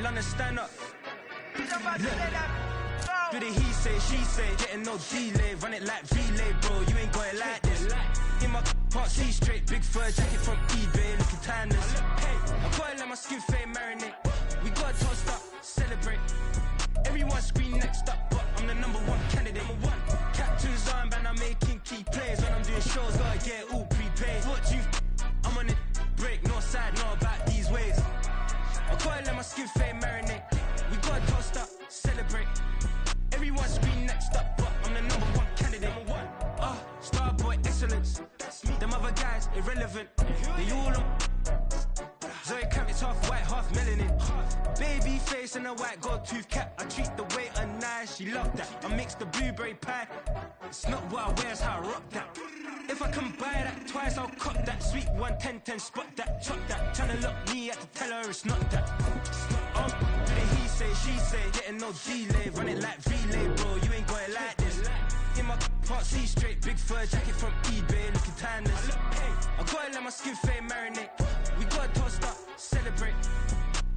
London, stand up. Do the he say, she say, getting no delay, run it like relay, bro. You ain't got it like this. In my can't see straight, big fur jacket from eBay, looking timeless. I gotta let my skin fade marinate. We gotta toast up, celebrate. Everyone scream next up, but I'm the #1 candidate. Captain's armband, I'm making key plays. When I'm doing shows, gotta get all prepaid. What you I'm on it, break, no side, know about these ways. I gotta let my skin fade marinate. We gotta toast up, celebrate. Everyone scream next up, but I'm the #1 candidate. Starboy excellence. Them other guys irrelevant. They all on. Zoe Kravitz's half white, half melanin. Baby face and a white gold tooth cap. I treat the waiter nice, she love that. I mix the blueberry pie. It's not what I wear, it's how I rock that. If I can buy that twice, I'll cut that. Sweet 110, spot that, chop that. Tryna look me at the teller, it's not that. Do the he say, she say, getting no delay, run it like relay, bro. You ain't got it like this. In my can't see straight, big fur jacket from eBay, looking timeless. I gotta let my skin fade marinate. We gotta toast up, celebrate.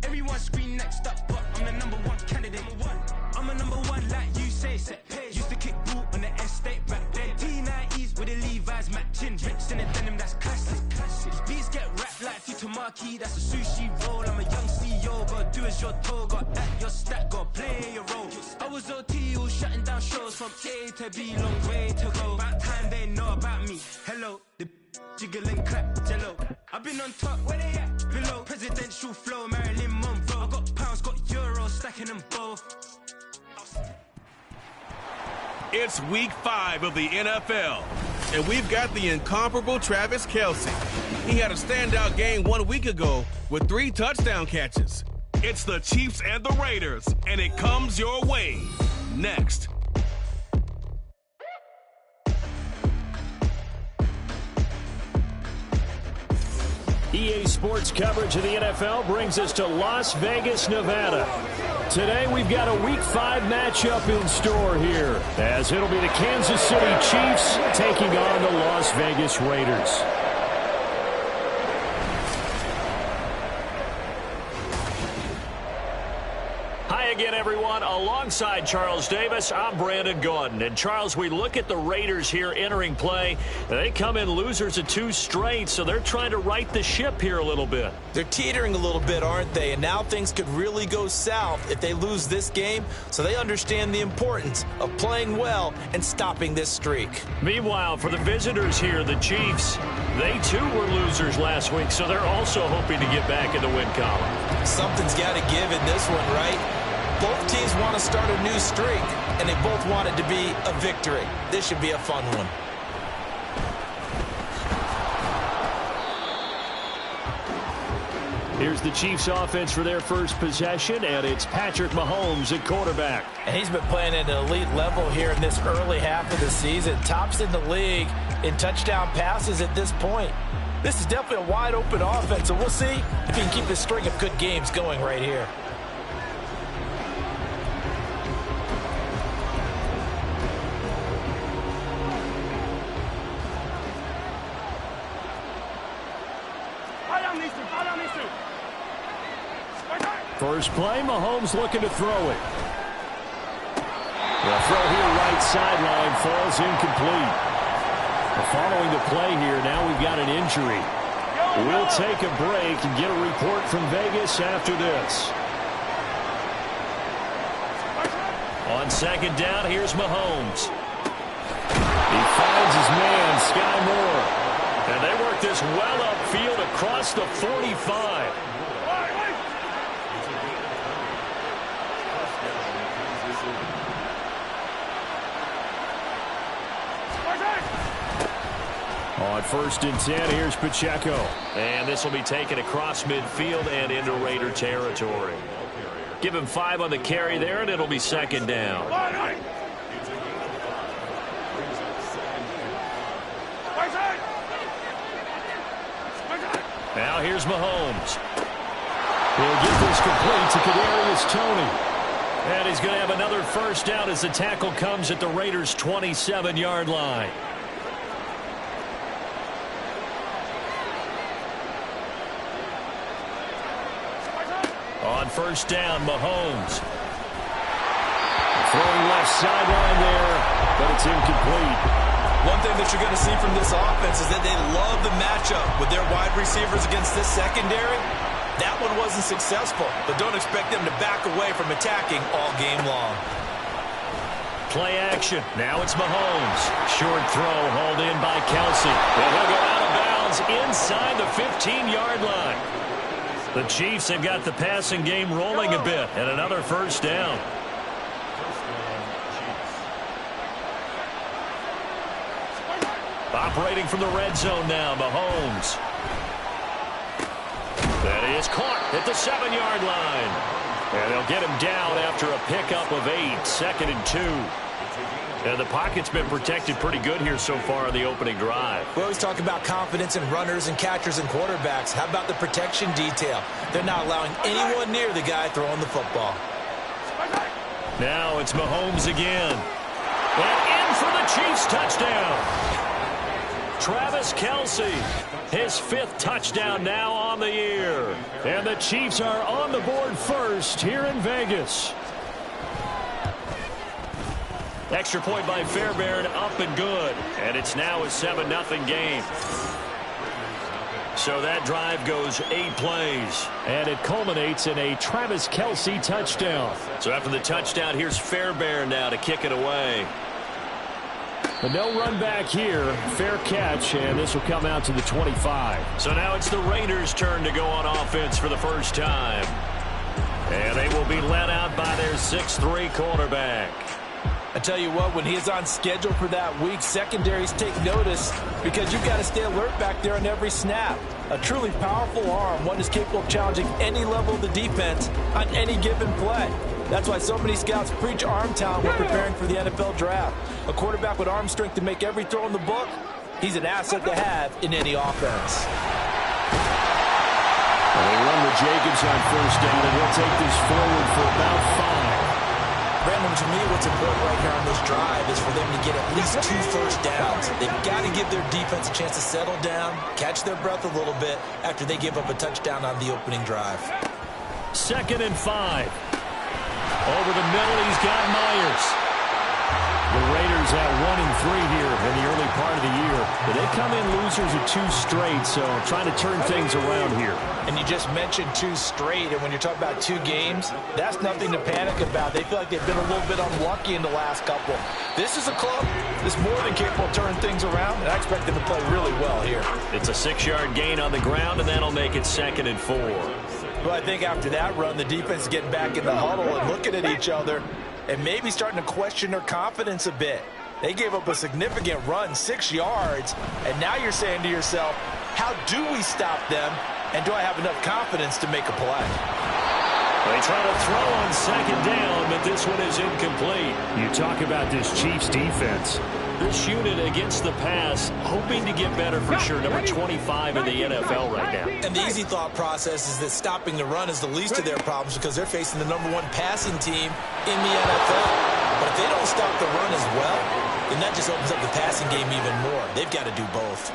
Everyone scream next up, but I'm the #1 candidate. I'm a #1 like you say, set pace. Used to kick ball on the estate back then. T90s with the Levi's matching. Rips in the denim, that's classic. These beats get wrapped like Futamaki, that's a sushi roll. I'm a young CEO, gotta do as you're told. Gotta act your stat, gotta play your role. I was OT, all shutting down shows from A to B, long way to go. About time they know about me. Hello, the jiggle and clap, jello. I've been on top, where they at? Below, presidential flow, Marilyn Monroe. I got pounds, got euros, stacking them both. It's week 5 of the NFL, and we've got the incomparable Travis Kelce. He had a standout game 1 week ago with 3 touchdown catches. It's the Chiefs and the Raiders, and it comes your way next. EA Sports coverage of the NFL brings us to Las Vegas, Nevada. Today we've got a Week 5 matchup in store here, as it'll be the Kansas City Chiefs taking on the Las Vegas Raiders. Hi again, everyone. Alongside Charles Davis, I'm Brandon Gordon. And, Charles, we look at the Raiders here entering play. They come in losers of 2 straight, so they're trying to right the ship here a little bit. They're teetering a little bit, aren't they? And now things could really go south if they lose this game, so they understand the importance of playing well and stopping this streak. Meanwhile, for the visitors here, the Chiefs, they too were losers last week, so they're also hoping to get back in the win column. Something's got to give in this one, right? Both teams want to start a new streak, and they both want it to be a victory. This should be a fun one. Here's the Chiefs offense for their first possession, and it's Patrick Mahomes at quarterback. And he's been playing at an elite level here in this early half of the season. Tops in the league in touchdown passes at this point. This is definitely a wide-open offense, so we'll see if he can keep this string of good games going right here. First play, Mahomes looking to throw it. The throw here right sideline falls incomplete. Following the play here, now we've got an injury. We'll take a break and get a report from Vegas after this. On second down, here's Mahomes. He finds his man, Sky Moore. And they work this well upfield across the 45. On 1st and 10, here's Pacheco. And this will be taken across midfield and into Raider territory. Give him 5 on the carry there, and it'll be second down. Now here's Mahomes. He'll get this complete to Kadarius Toney. And he's going to have another first down as the tackle comes at the Raiders' 27-yard line. On first down, Mahomes. Throwing left sideline there, but it's incomplete. One thing that you're going to see from this offense is that they love the matchup with their wide receivers against this secondary. That one wasn't successful, but don't expect them to back away from attacking all game long. Play action. Now it's Mahomes. Short throw hauled in by Kelsey. And he'll go out of bounds inside the 15-yard line. The Chiefs have got the passing game rolling a bit, and another first down. Operating from the red zone now, Mahomes. That is caught at the 7-yard line. And they'll get him down after a pickup of 8, 2nd and 2. And the pocket's been protected pretty good here so far in the opening drive. We always talk about confidence in runners and catchers and quarterbacks. How about the protection detail? They're not allowing anyone near the guy throwing the football. Now it's Mahomes again. And in for the Chiefs touchdown. Travis Kelsey, his 5th touchdown now on the year. And the Chiefs are on the board first here in Vegas. Extra point by Fairbairn, up and good. And it's now a 7-0 game. So that drive goes 8 plays. And it culminates in a Travis Kelsey touchdown. So after the touchdown, here's Fairbairn now to kick it away. But no run back here. Fair catch, and this will come out to the 25. So now it's the Raiders' turn to go on offense for the first time. And they will be led out by their 6'3" quarterback. I tell you what, when he is on schedule for that week, secondaries take notice because you've got to stay alert back there on every snap. A truly powerful arm, one is capable of challenging any level of the defense on any given play. That's why so many scouts preach arm talent when preparing for the NFL draft. A quarterback with arm strength to make every throw in the book, he's an asset to have in any offense. Well, they run with Jacobs on first down, and he'll take this forward for about 5. Brandon, to me, what's important right here on this drive is for them to get at least 2 first downs. They've got to give their defense a chance to settle down, catch their breath a little bit after they give up a touchdown on the opening drive. 2nd and 5. Over the middle, he's got Myers. The Raiders at 1-3 here in the early part of the year. But they come in losers of 2 straight, so trying to turn things around here. And you just mentioned 2 straight, and when you're talking about 2 games, that's nothing to panic about. They feel like they've been a little bit unlucky in the last couple. This is a club that's more than capable of turning things around, and I expect them to play really well here. It's a 6-yard gain on the ground, and that'll make it 2nd and 4. Well, I think after that run, the defense is getting back in the huddle and looking at each other and maybe starting to question their confidence a bit. They gave up a significant run, 6 yards, and now you're saying to yourself, how do we stop them, and do I have enough confidence to make a play? They try to throw on 2nd down, but this one is incomplete. You talk about this Chiefs defense. This unit against the pass, hoping to get better for sure. Number 25 in the NFL right now. And the easy thought process is that stopping the run is the least of their problems because they're facing the number 1 passing team in the NFL. But if they don't stop the run as well, then that just opens up the passing game even more. They've got to do both.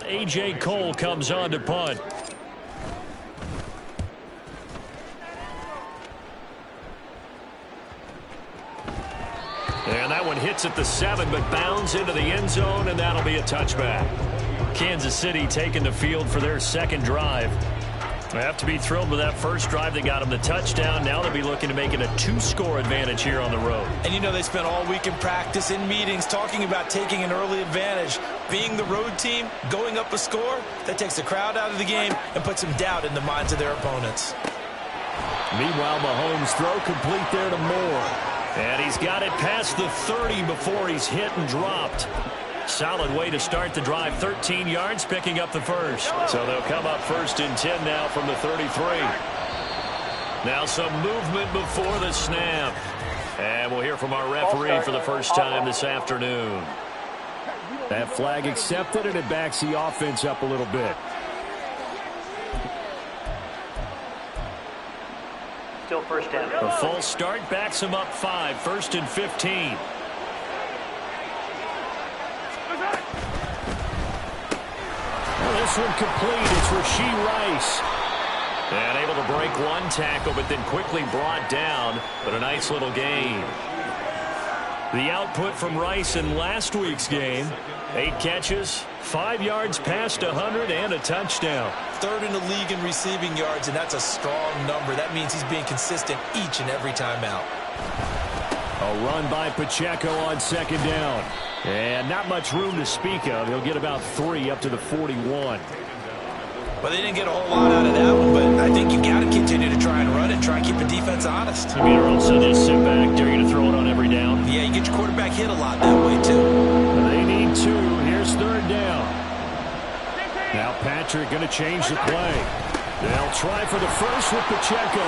A.J. Cole comes on to punt. And that one hits at the 7, but bounds into the end zone, and that'll be a touchback. Kansas City taking the field for their 2nd drive. They have to be thrilled with that first drive that got them the touchdown. Now they'll be looking to make it a 2-score advantage here on the road. And you know they spent all week in practice, in meetings, talking about taking an early advantage. Being the road team, going up a score, that takes the crowd out of the game and puts some doubt in the minds of their opponents. Meanwhile, Mahomes throw complete there to Moore. And he's got it past the 30 before he's hit and dropped. Solid way to start the drive. 13 yards, picking up the first. So they'll come up 1st and 10 now from the 33. Now some movement before the snap. And we'll hear from our referee for the first time this afternoon. That flag accepted, and it backs the offense up a little bit. Still first down. A false start backs him up 5, 1st and 15. Well, this one complete. It's Rashee Rice. And able to break one tackle, but then quickly brought down. But a nice little gain. The output from Rice in last week's game, 8 catches, 5 yards past 100, and a touchdown. 3rd in the league in receiving yards, and that's a strong number. That means he's being consistent each and every time out. A run by Pacheco on 2nd down. And not much room to speak of. He'll get about 3 up to the 41. Well, they didn't get a whole lot out of that one, but I think you got to continue to try and run and try and keep the defense honest. You mean, or else they'll just sit back, dare you to throw it on every down? Yeah, you get your quarterback hit a lot that way, too. They need 2. Here's 3rd down. Now Patrick going to change the play. They'll try for the first with Pacheco.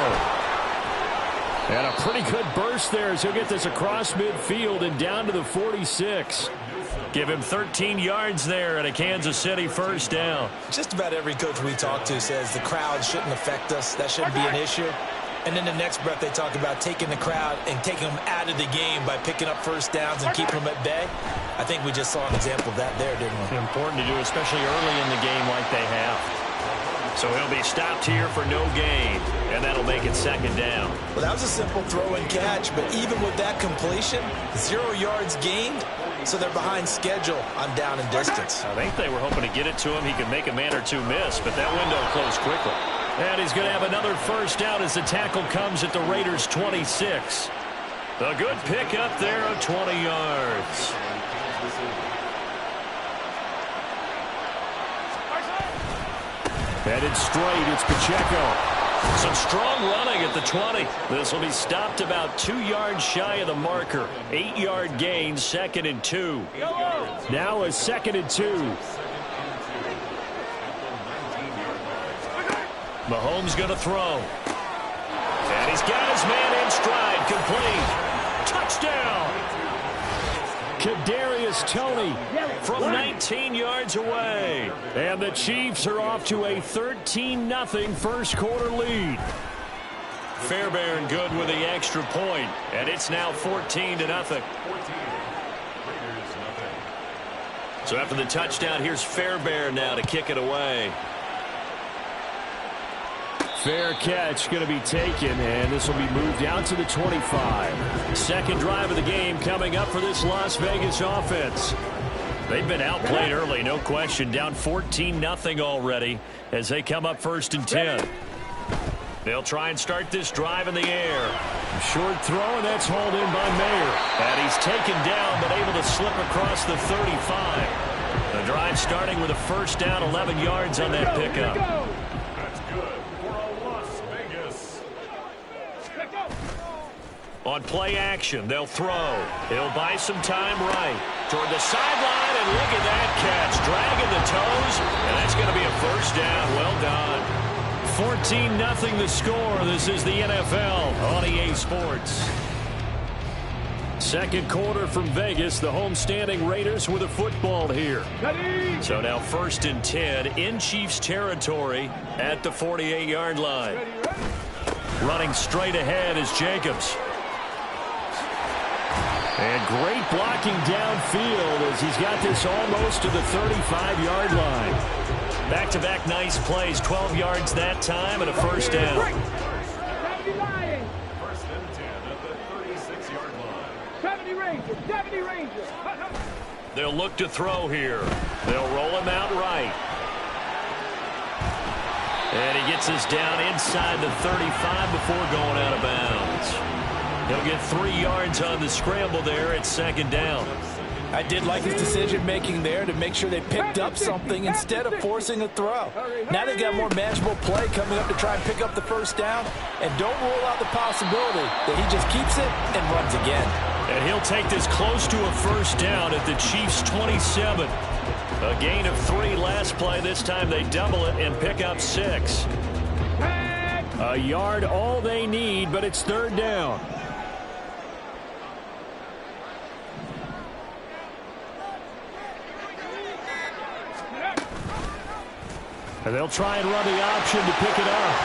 And a pretty good burst there as he'll get this across midfield and down to the 46. Give him 13 yards there and a Kansas City first down. Just about every coach we talk to says the crowd shouldn't affect us. That shouldn't be an issue. And then the next breath they talk about taking the crowd and taking them out of the game by picking up first downs and keeping them at bay. I think we just saw an example of that there, didn't we? Important to do, especially early in the game like they have. So he'll be stopped here for no gain, and that'll make it 2nd down. Well, that was a simple throw and catch, but even with that completion, 0 yards gained, so they're behind schedule on down and distance. I think they were hoping to get it to him. He could make a man or 2 miss, but that window closed quickly. And he's going to have another first down as the tackle comes at the Raiders' 26. A good pick up there of 20 yards. Headed straight, it's Pacheco. Some strong running at the 20. This will be stopped about 2 yards shy of the marker. 8-yard gain, 2nd and 2. Now a 2nd and 2. Mahomes going to throw. And he's got his man in stride, complete. Touchdown. Kadarius Toney from 19 yards away. And the Chiefs are off to a 13-0 first quarter lead. Fairbairn good with the extra point, and it's now 14-0. So after the touchdown, here's Fairbairn now to kick it away. Fair catch going to be taken, and this will be moved out to the 25. Second drive of the game coming up for this Las Vegas offense. They've been outplayed early, no question. Down 14-0 already as they come up 1st and 10. They'll try and start this drive in the air. Short throw, and that's hauled in by Mayer. And he's taken down, but able to slip across the 35. The drive starting with a first down, 11 yards on that pickup. That's good for a Las Vegas. On play action, they'll throw. He'll buy some time right toward the sideline, and look at that catch. Dragging the toes, and that's going to be a first down. Well done. 14-0 the score. This is the NFL on EA Sports. Second quarter from Vegas. The homestanding Raiders with a football here. So now 1st and 10 in Chiefs territory at the 48-yard line. Running straight ahead is Jacobs. And great blocking downfield as he's got this almost to the 35-yard line. Back-to-back nice plays, 12 yards that time and a first down. 1st and 10 at the 36-yard line. 70 Rangers. They'll look to throw here. They'll roll him out right. And he gets us down inside the 35 before going out of bounds. He'll get 3 yards on the scramble there at 2nd down. I did like his decision-making there to make sure they picked up something instead of forcing a throw. Now they've got more manageable play coming up to try and pick up the first down. And don't rule out the possibility that he just keeps it and runs again. And he'll take this close to a first down at the Chiefs' 27. A gain of 3 last play. This time they double it and pick up 6. A yard all they need, but it's 3rd down. And they'll try and run the option to pick it up.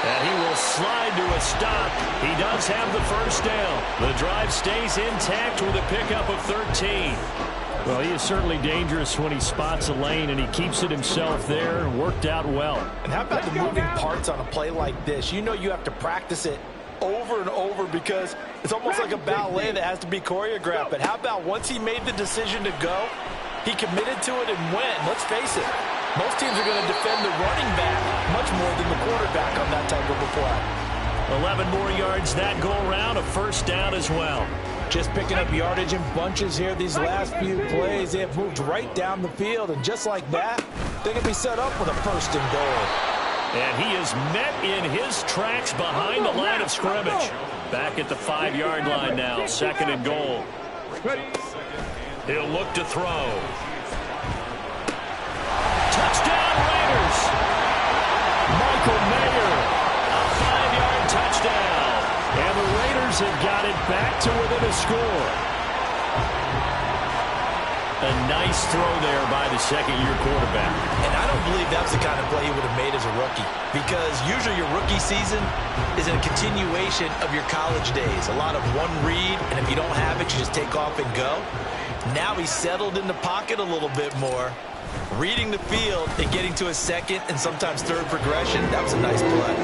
And he will slide to a stop. He does have the first down. The drive stays intact with a pickup of 13. Well, he is certainly dangerous when he spots a lane, and he keeps it himself there. Worked out well. And how about the moving parts on a play like this? You know you have to practice it over and over because it's almost like a ballet that has to be choreographed. But how about once he made the decision to go, he committed to it and went. Let's face it, most teams are going to defend the running back much more than the quarterback on that type of a play. 11 more yards that go around, a first down as well. Just picking up yardage in bunches here these last few plays. They have moved right down the field, and just like that, they can be set up with a first and goal. And he is met in his tracks behind the line of scrimmage. Back at the 5-yard line now, second and goal. He'll look to throw. Touchdown Raiders! Michael Mayer, a 5-yard touchdown. And the Raiders have got it back to within a score. A nice throw there by the second-year quarterback. And I don't believe that was the kind of play he would have made as a rookie, because usually your rookie season is a continuation of your college days. A lot of one read, and if you don't have it, you just take off and go. Now he's settled in the pocket a little bit more, reading the field and getting to a second and sometimes third progression. That was a nice play.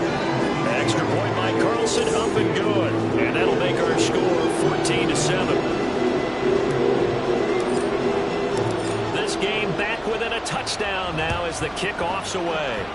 Extra point by Carlson, up and good. And that'll make our score 14-7. This game back within a touchdown now as the kickoff's away.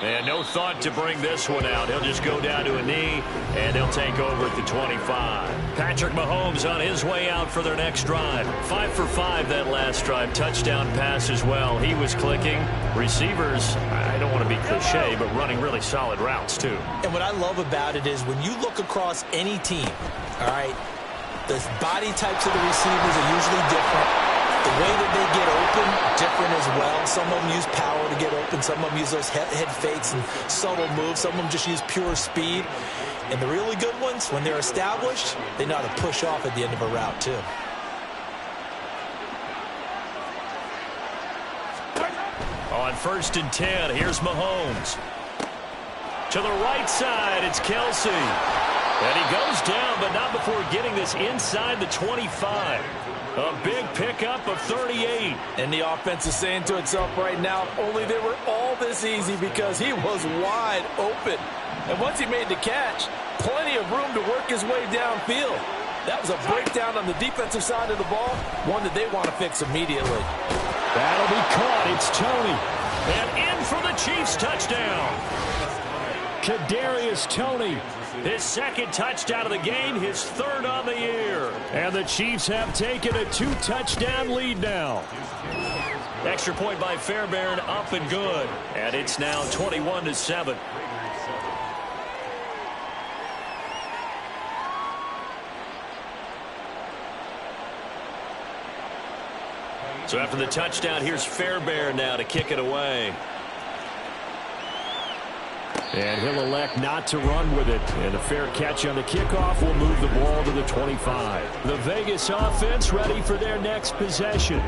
And no thought to bring this one out. He'll just go down to a knee, and he'll take over at the 25. Patrick Mahomes on his way out for their next drive. 5 for 5 that last drive. Touchdown pass as well. He was clicking. Receivers, I don't want to be cliche, but running really solid routes too. And what I love about it is when you look across any team, all right, the body types of the receivers are usually different. The way that they get open, different as well. Some of them use power to get open. Some of them use those head fakes and subtle moves. Some of them just use pure speed. And the really good ones, when they're established, they know how to push off at the end of a route, too. On 1st and 10, here's Mahomes. To the right side, it's Kelsey. And he goes down, but not before getting this inside the 25. A big pickup of 38. And the offense is saying to itself right now, if only they were all this easy, because he was wide open. And once he made the catch, plenty of room to work his way downfield. That was a breakdown on the defensive side of the ball, one that they want to fix immediately. That'll be caught. It's Tony. And in for the Chiefs touchdown. Kadarius Toney. His second touchdown of the game, his third on the year. And the Chiefs have taken a 2-touchdown lead now. Extra point by Fairbairn, up and good. And it's now 21-7. So after the touchdown, here's Fairbairn now to kick it away. And he'll elect not to run with it. And a fair catch on the kickoff will move the ball to the 25. The Vegas offense ready for their next possession.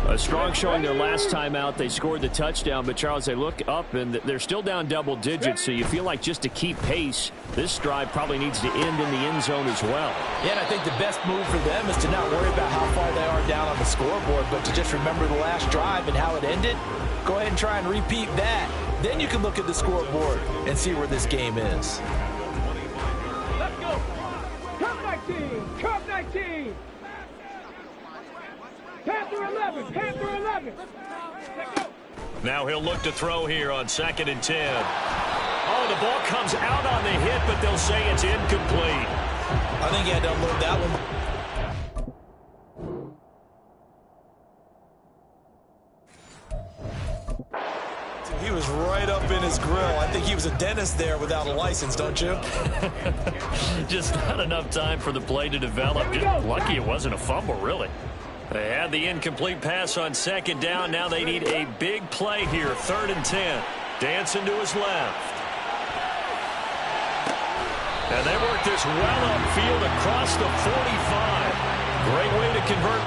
A strong showing their last time out. They scored the touchdown, but Charles, they look up and they're still down double digits, so you feel like just to keep pace, this drive probably needs to end in the end zone as well. Yeah, and I think the best move for them is to not worry about how far they are down on the scoreboard, but to just remember the last drive and how it ended. Go ahead and try and repeat that. Then you can look at the scoreboard and see where this game is. Let's go. Cup 19. Cup 19. Panther 11. Panther 11. Let's go. Now he'll look to throw here on 2nd and 10. Oh, the ball comes out on the hit, but they'll say it's incomplete. I think he had to unload that one. He was right up in his grill. I think he was a dentist there without a license, don't you? Just not enough time for the play to develop. Just lucky it wasn't a fumble, really. They had the incomplete pass on 2nd down. Now they need a big play here. 3rd and 10. Dancing to his left. And they work this well upfield across the 45. Great way to convert.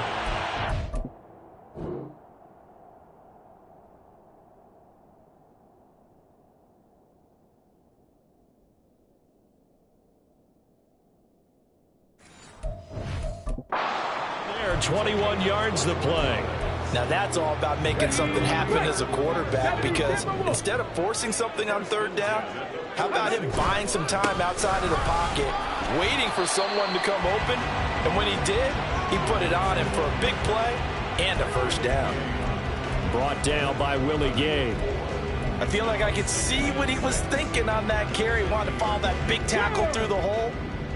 there, 21 yards the play. Now that's all about making something happen as a quarterback, because instead of forcing something on third down, how about him buying some time outside of the pocket, waiting for someone to come open, and when he did, he put it on him for a big play and a first down. Brought down by Willie Gay. I feel like I could see what he was thinking on that carry. Wanted to follow that big tackle through the hole.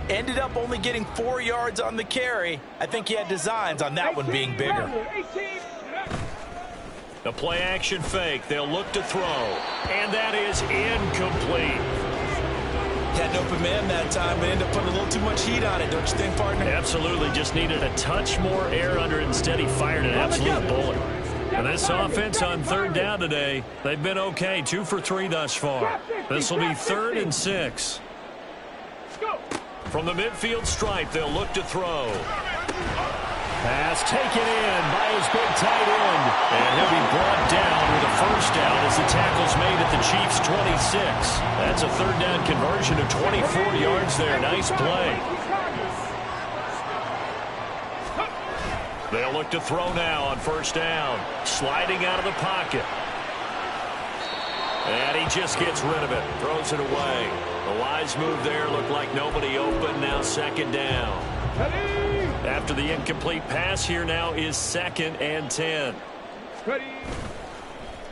Ended up only getting 4 yards on the carry. I think he had designs on that one being bigger. The play action fake. They'll look to throw. And that is incomplete. Had an open man that time, but ended up putting a little too much heat on it, don't you think, partner? Absolutely. Just needed a touch more air under it. Instead, he fired an absolute bullet. And this offense on third down today, they've been okay. 2 for 3 thus far. This will be 3rd and 6. From the midfield stripe, they'll look to throw. Pass taken in by his big tight end. And he'll be brought down with a first down as the tackle's made at the Chiefs' 26. That's a third down conversion of 24 yards there. Nice play. They'll look to throw now on first down. Sliding out of the pocket. And he just gets rid of it. Throws it away. A wise move there. Looked like nobody open. Now second down. After the incomplete pass, here now is 2nd and 10.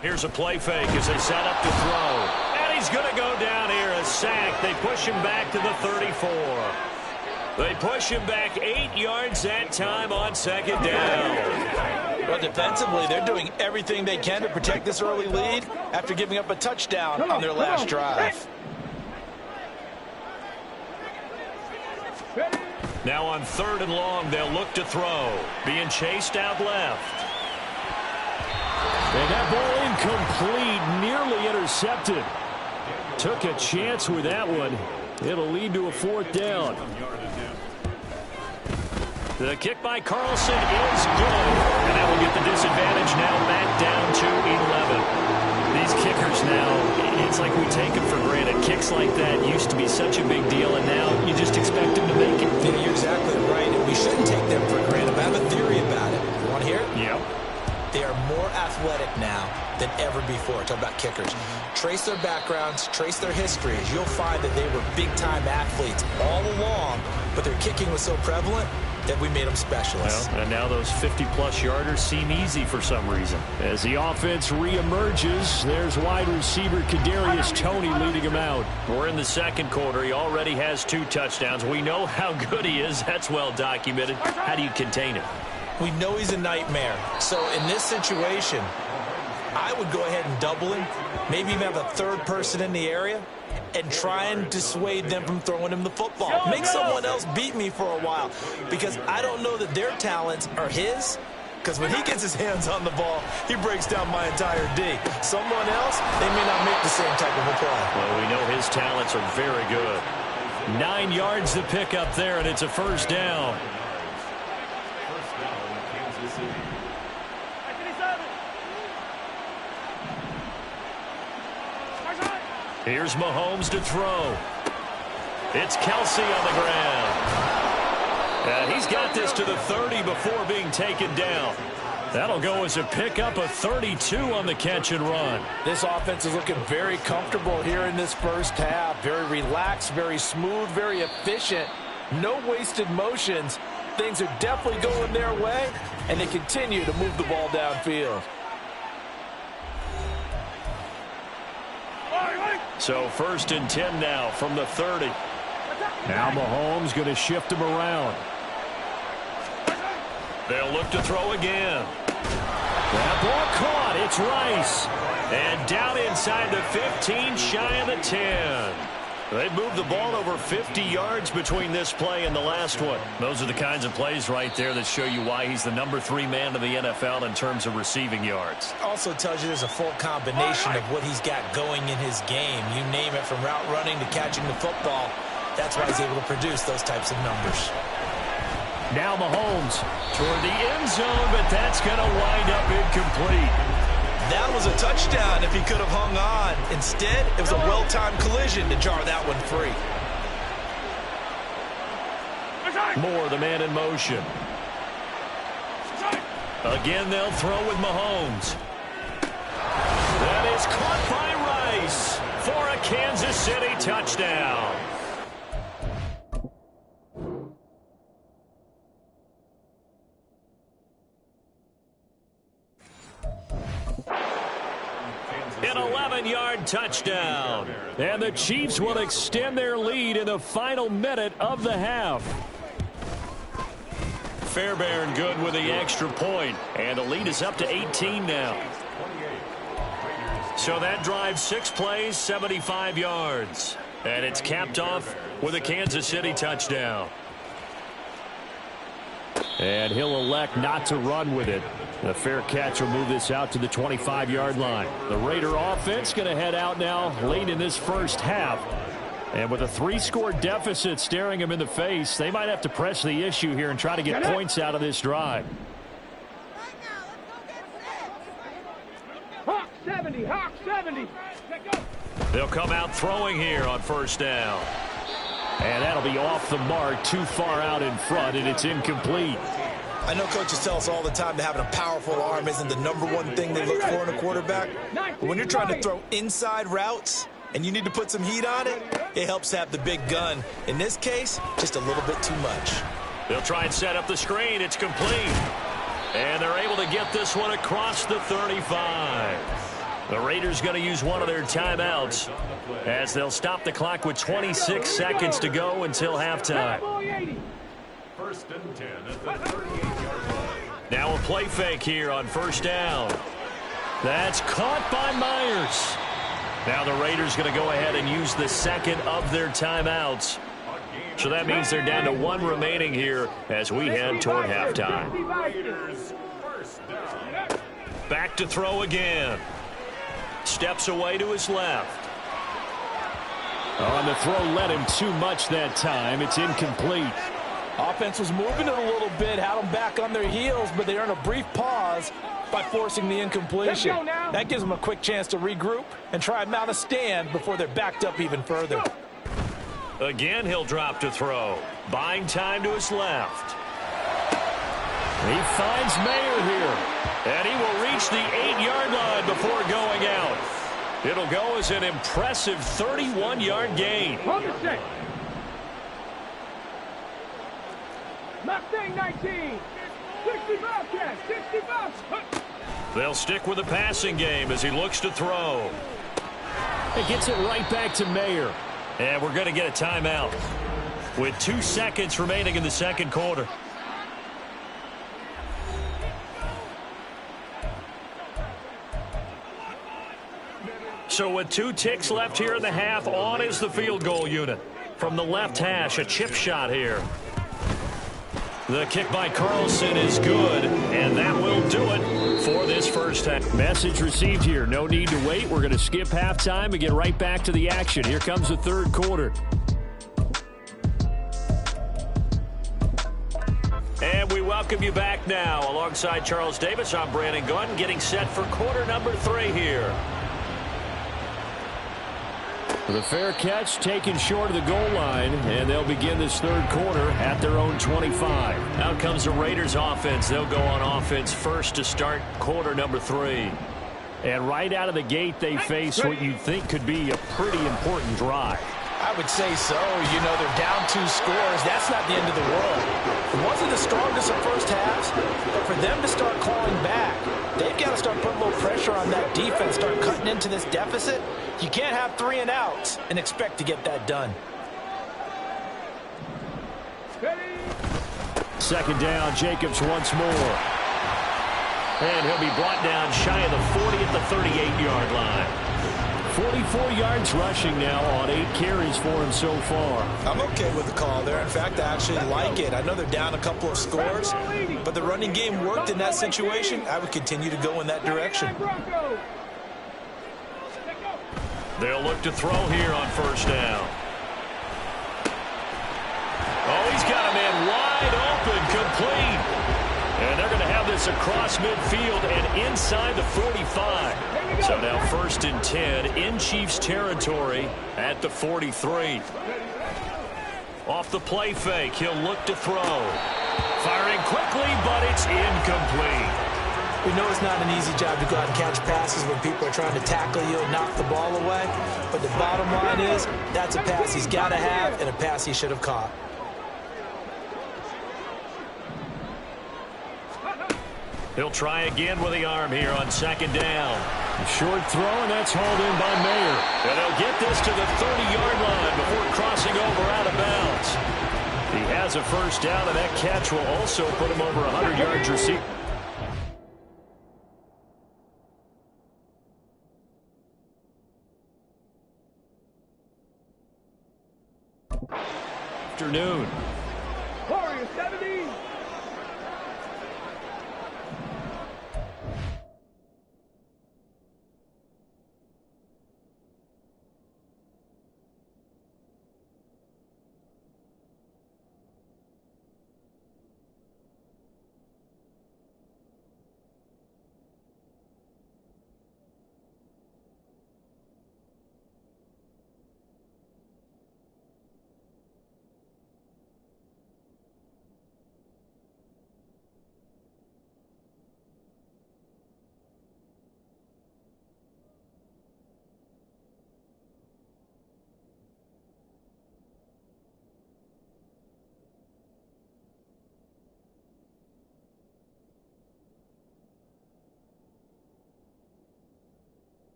Here's a play fake as they set up to throw. And he's going to go down here. A sack. They push him back to the 34. They push him back 8 yards that time on second down. But defensively, they're doing everything they can to protect this early lead after giving up a touchdown on their last drive. Now on 3rd and long, they'll look to throw. Being chased out left. And that ball incomplete, nearly intercepted. Took a chance with that one. It'll lead to a 4th down. The kick by Carlson is good. And that will get the disadvantage now back down to 11. These kickers now, it's like we take them for granted. Kicks like that used to be such a big deal, and now you just expect them to make it. Yeah, you're exactly right, and we shouldn't take them for granted. But I have a theory about it. You want to hear it? Yep. They are more athletic now than ever before. Talk about kickers. Trace their backgrounds, trace their histories. You'll find that they were big-time athletes all along, but their kicking was so prevalent that we made them specialists. Well, and now those 50-plus yarders seem easy for some reason. As the offense reemerges, there's wide receiver Kadarius Toney leading him out. We're in the second quarter. He already has 2 touchdowns. We know how good he is. That's well documented. How do you contain him? We know he's a nightmare. So in this situation, I would go ahead and double him, maybe even have a 3rd person in the area, and try and dissuade them from throwing him the football. Make someone else beat me for a while, because I don't know that their talents are his, because when he gets his hands on the ball, he breaks down my entire D. Someone else, they may not make the same type of a play. Well, we know his talents are very good. 9 yards to pick up there, and it's a first down. Here's Mahomes to throw. It's Kelsey on the ground. And he's got this to the 30 before being taken down. That'll go as a pickup of 32 on the catch and run. This offense is looking very comfortable here in this first half. Very relaxed, very smooth, very efficient. No wasted motions. Things are definitely going their way, and they continue to move the ball downfield. So 1st and 10 now from the 30. Now Mahomes going to shift him around. They'll look to throw again. That ball caught. It's Rice. And down inside the 15, shy of the 10. They've moved the ball over 50 yards between this play and the last one. Those are the kinds of plays right there that show you why he's the number 3 man in the NFL in terms of receiving yards. Also tells you there's a full combination of what he's got going in his game. You name it, from route running to catching the football. That's why he's able to produce those types of numbers. Now Mahomes toward the end zone, but that's going to wind up incomplete. That was a touchdown if he could have hung on. Instead, it was a well-timed collision to jar that one free. Moore, the man in motion. Again, they'll throw with Mahomes. That is caught by Rice for a Kansas City touchdown. An 11-yard touchdown. And the Chiefs will extend their lead in the final minute of the half. Fairbairn good with the extra point. And the lead is up to 18 now. So that drives 6 plays, 75 yards. And it's capped off with a Kansas City touchdown. And he'll elect not to run with it. The fair catch will move this out to the 25-yard line. The Raider offense going to head out now late in this first half. And with a 3-score deficit staring them in the face, they might have to press the issue here and try to get points out of this drive. Hawk 70, Hawk 70. They'll come out throwing here on first down. And that'll be off the mark, too far out in front, and it's incomplete. I know coaches tell us all the time that having a powerful arm isn't the #1 thing they look for in a quarterback. But when you're trying to throw inside routes and you need to put some heat on it, it helps have the big gun. In this case, just a little bit too much. They'll try and set up the screen. It's complete. And they're able to get this one across the 35. The Raiders going to use one of their timeouts as they'll stop the clock with 26 seconds to go until halftime. First and 10 at the 38-yard line. Now a play fake here on first down. That's caught by Myers. Now the Raiders going to go ahead and use the second of their timeouts. So that means they're down to 1 remaining here as we head toward halftime. Back to throw again. Steps away to his left. On the throw, led him too much that time. It's incomplete. Offense was moving it a little bit, had them back on their heels, but they earned a brief pause by forcing the incompletion. That gives them a quick chance to regroup and try and mount a stand before they're backed up even further. Again, he'll drop to throw. Buying time to his left. He finds Mayer here. And he will reach the 8-yard line before going out. It'll go as an impressive 31-yard gain. Mustang 19. 65, Ken. 65. They'll stick with the passing game as he looks to throw. It gets it right back to Mayer. And we're going to get a timeout with 2 seconds remaining in the second quarter. So with 2 ticks left here in the half, on is the field goal unit. From the left hash, a chip shot here. The kick by Carlson is good, and that will do it for this first half. Message received here. No need to wait. We're going to skip halftime and get right back to the action. Here comes the third quarter. And we welcome you back now. Alongside Charles Davis, I'm Brandon Gunn, getting set for quarter number 3 here. The fair catch taken short of the goal line, and they'll begin this third quarter at their own 25. Out comes the Raiders offense. They'll go on offense first to start quarter number 3. And right out of the gate, they face what you'd think could be a pretty important drive. I would say so. You know, they're down 2 scores. That's not the end of the world. It wasn't the strongest of first halves, but for them to start clawing back, they've got to start putting a little pressure on that defense, start cutting into this deficit. You can't have 3 and outs and expect to get that done. Second down, Jacobs once more. And he'll be brought down shy of the 40 at the 38-yard line. 44 yards rushing now on 8 carries for him so far. I'm okay with the call there. In fact, I actually like it. I know they're down a couple of scores, but the running game worked in that situation. I would continue to go in that direction. They'll look to throw here on first down. Oh, he's got a man wide open, complete. And they're going to have this across midfield and inside the 45. So now first and 10 in Chiefs territory at the 43. Off the play fake, he'll look to throw. Firing quickly, but it's incomplete. We know it's not an easy job to go out and catch passes when people are trying to tackle you and knock the ball away. But the bottom line is, that's a pass he's got to have and a pass he should have caught. He'll try again with the arm here on second down. A short throw, and that's hauled in by Mayer. And he'll get this to the 30-yard line before crossing over out of bounds. He has a first down, and that catch will also put him over 100 yards receiving. Afternoon. Warriors 70.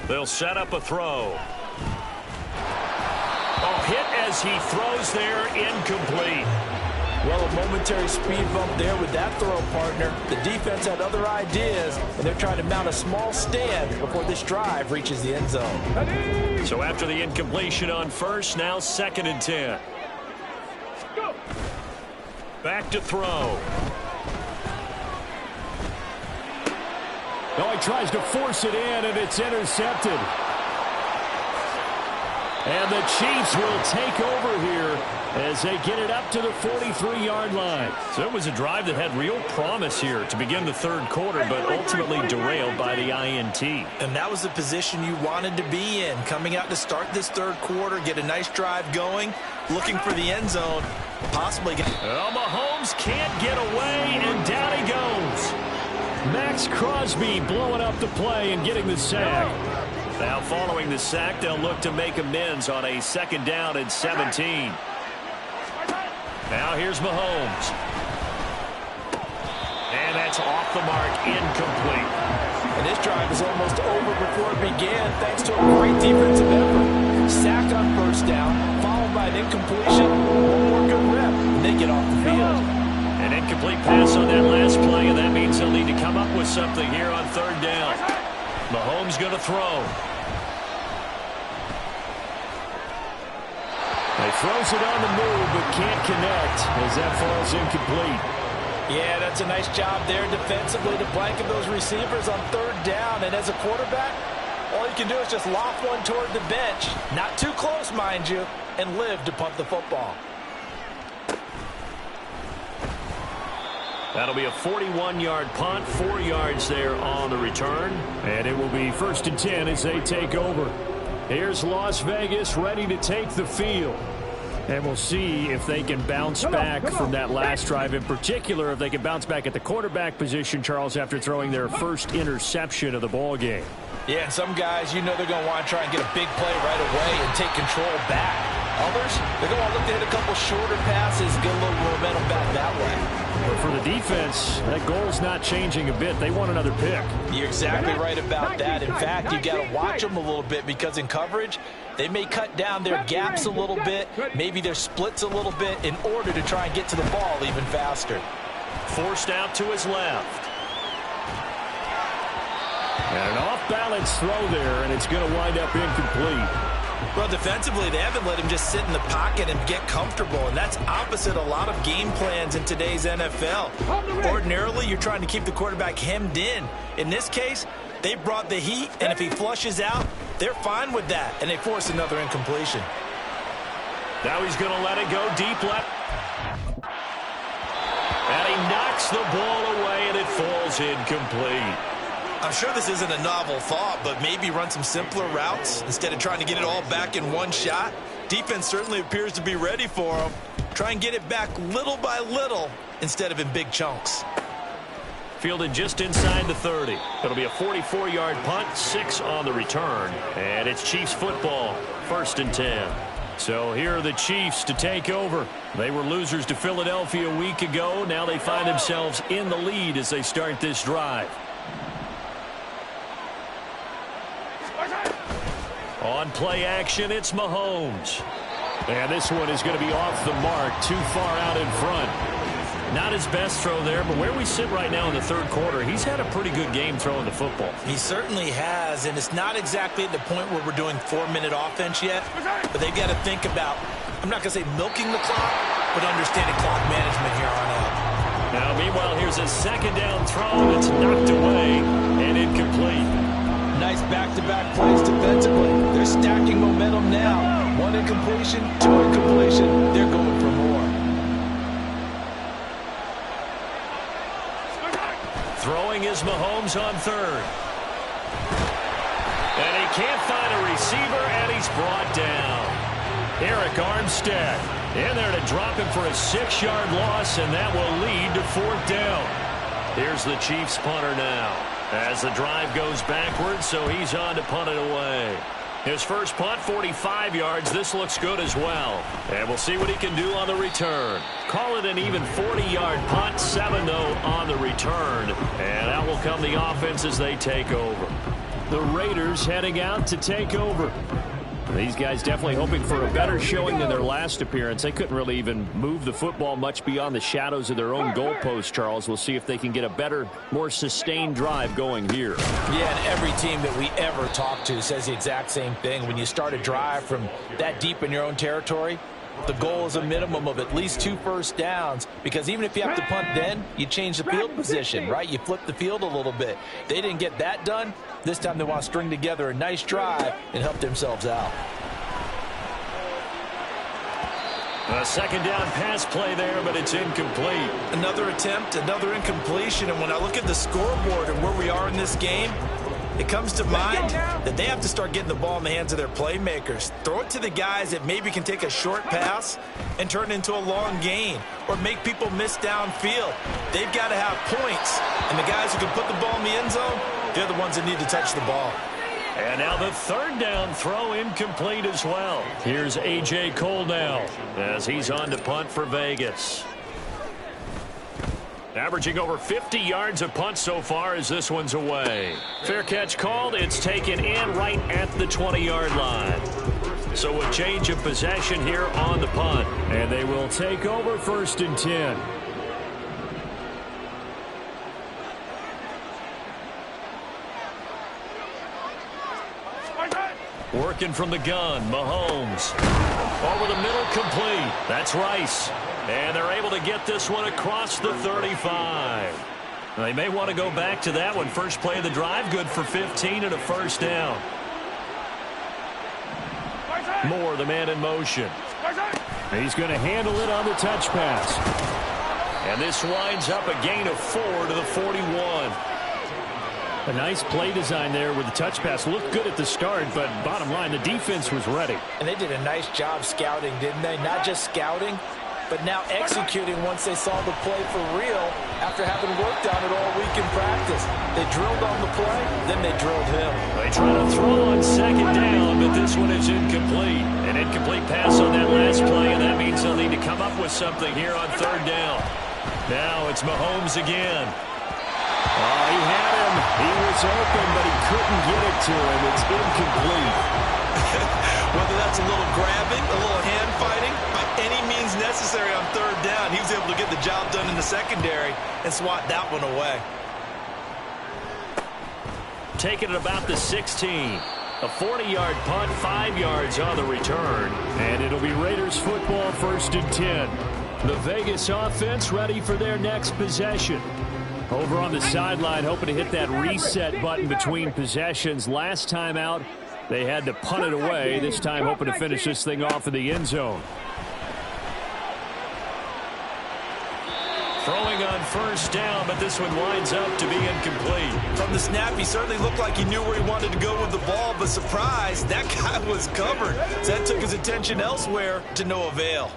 They'll set up a throw. Oh, hit as he throws there, incomplete. Well, a momentary speed bump there with that throw, partner. The defense had other ideas, and they're trying to mount a small stand before this drive reaches the end zone. So after the incompletion on first, now 2nd and 10. Back to throw. Oh, he tries to force it in, and it's intercepted. And the Chiefs will take over here as they get it up to the 43-yard line. So it was a drive that had real promise here to begin the third quarter, but ultimately derailed by the INT. And that was the position you wanted to be in, coming out to start this third quarter, get a nice drive going, looking for the end zone, possibly get... Well, Mahomes can't get away, and down he goes. Max Crosby blowing up the play and getting the sack. Now following the sack, they'll look to make amends on a 2nd down and 17. Now here's Mahomes. And that's off the mark, incomplete. And this drive is almost over before it began, thanks to a great defensive effort. Sack on first down, followed by an incompletion. One more good rep, and they get off the field. An incomplete pass on that last play, and that means they'll need to come up with something here on 3rd down. Mahomes going to throw. He throws it on the move, but can't connect as that falls incomplete. Yeah, that's a nice job there defensively to blanket those receivers on 3rd down. And as a quarterback, all you can do is just loft one toward the bench. Not too close, mind you, and live to punt the football. That'll be a 41-yard punt, 4 yards there on the return. And it will be 1st and 10 as they take over. Here's Las Vegas ready to take the field. And we'll see if they can bounce back from that last drive. In particular, if they can bounce back at the quarterback position, Charles, after throwing their first interception of the ball game. Yeah, and some guys, you know they're going to want to try and get a big play right away and take control back. Others, they're going to look to hit a couple shorter passes, get a little momentum back that way. But for the defense, that goal's not changing a bit. They want another pick. You're exactly right about that. In fact, you got to watch them a little bit because in coverage, they may cut down their gaps a little bit, maybe their splits a little bit in order to try and get to the ball even faster. Forced out to his left. And an off-balance throw there, and it's going to wind up incomplete. Well, defensively, they haven't let him just sit in the pocket and get comfortable, and that's opposite a lot of game plans in today's NFL. Ordinarily, you're trying to keep the quarterback hemmed in. In this case, they brought the heat, and if he flushes out, they're fine with that, and they force another incompletion. Now he's going to let it go deep left. And he knocks the ball away, and it falls incomplete. I'm sure this isn't a novel thought, but maybe run some simpler routes instead of trying to get it all back in one shot. Defense certainly appears to be ready for him. Try and get it back little by little instead of in big chunks. Fielded just inside the 30. It'll be a 44-yard punt, 6 on the return. And it's Chiefs football, 1st and 10. So here are the Chiefs to take over. They were losers to Philadelphia a week ago. Now they find themselves in the lead as they start this drive. On play action, it's Mahomes. And this one is going to be off the mark, too far out in front. Not his best throw there, but where we sit right now in the third quarter, he's had a pretty good game throwing the football. He certainly has, and it's not exactly at the point where we're doing 4-minute offense yet, but they've got to think about, I'm not going to say milking the clock, but understanding clock management here on out. Now, meanwhile, here's a 2nd down throw that's knocked away and incomplete. Nice back-to-back plays defensively. They're stacking momentum now. 1 incompletion, 2 incompletion. They're going for more. Throwing is Mahomes on 3rd. And he can't find a receiver, and he's brought down. Eric Armstead in there to drop him for a 6-yard loss, and that will lead to 4th down. Here's the Chiefs punter now. As the drive goes backwards, so he's on to punt it away. His first punt, 45 yards. This looks good as well. And we'll see what he can do on the return. Call it an even 40-yard punt, 7 though on the return. And out will come the offense as they take over. The Raiders heading out to take over. These guys definitely hoping for a better showing than their last appearance. They couldn't really even move the football much beyond the shadows of their own goalpost, Charles. We'll see if they can get a better, more sustained drive going here. Yeah, and every team that we ever talk to says the exact same thing. When you start a drive from that deep in your own territory, the goal is a minimum of at least 2 first downs, because even if you have to punt then, you change the field position, right? You flip the field a little bit. They didn't get that done. This time they want to string together a nice drive and help themselves out. A second down pass play there, but it's incomplete. Another attempt, another incompletion, and when I look at the scoreboard and where we are in this game, it comes to mind that they have to start getting the ball in the hands of their playmakers. Throw it to the guys that maybe can take a short pass and turn it into a long gain or make people miss downfield. They've got to have points, and the guys who can put the ball in the end zone, they're the ones that need to touch the ball. And now the third down throw incomplete as well. Here's A.J. Cole now as he's on to punt for Vegas. Averaging over 50 yards a punt so far as this one's away. Fair catch called. It's taken in right at the 20-yard line. So a change of possession here on the punt. And they will take over 1st and 10. Working from the gun, Mahomes. Over the middle, complete. That's Rice. And they're able to get this one across the 35. They may want to go back to that one. First play of the drive, good for 15 and a first down. Moore, the man in motion. He's going to handle it on the touch pass. And this winds up a gain of 4 to the 41. A nice play design there with the touch pass. Looked good at the start, but bottom line, the defense was ready. And they did a nice job scouting, didn't they? Not just scouting, but now executing once they saw the play for real after having worked on it all week in practice. They drilled on the play, then they drilled him. They try to throw on second down, but this one is incomplete. An incomplete pass on that last play, and that means they'll need to come up with something here on third down. Now it's Mahomes again. Oh, he had him. He was open, but he couldn't get it to him. It's incomplete. Whether that's a little grabbing, a little hand fighting, by any means necessary on third down, he was able to get the job done in the secondary and swat that one away. Taking it about the 16. A 40-yard punt, 5 yards on the return. And it'll be Raiders football, 1st and 10. The Vegas offense ready for their next possession. Over on the sideline, hoping to hit that reset button between possessions. Last time out, they had to punt it away. This time, hoping to finish this thing off in the end zone. Throwing on first down, but this one winds up to be incomplete. From the snap, he certainly looked like he knew where he wanted to go with the ball, but surprise, that guy was covered. So that took his attention elsewhere to no avail.